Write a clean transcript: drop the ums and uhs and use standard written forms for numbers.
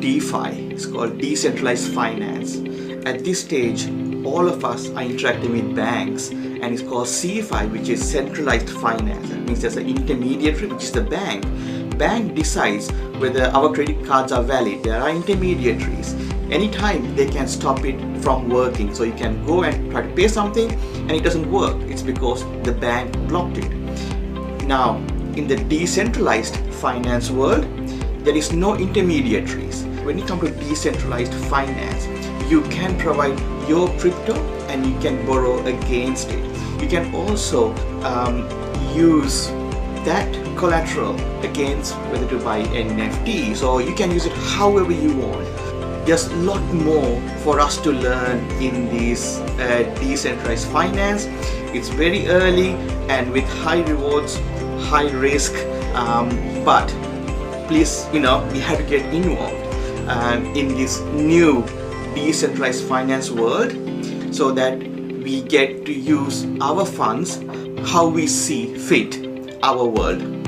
DeFi. It's called decentralized finance. At this stage, all of us are interacting with banks, and it's called CFI, which is centralized finance. That means there's an intermediary, which is the bank. Bank decides whether our credit cards are valid. There are intermediaries. Anytime they can stop it from working. So you can go and try to pay something and it doesn't work. It's because the bank blocked it. Now, in the decentralized finance world, there is no intermediaries. When you come to decentralized finance, you can provide your crypto and you can borrow against it. You can also use that collateral against whether to buy NFTs, or you can use it however you want. There's a lot more for us to learn in this decentralized finance. It's very early and with high rewards, high risk, but please, we have to get involved in this new decentralized finance world so that we get to use our funds how we see fit our world.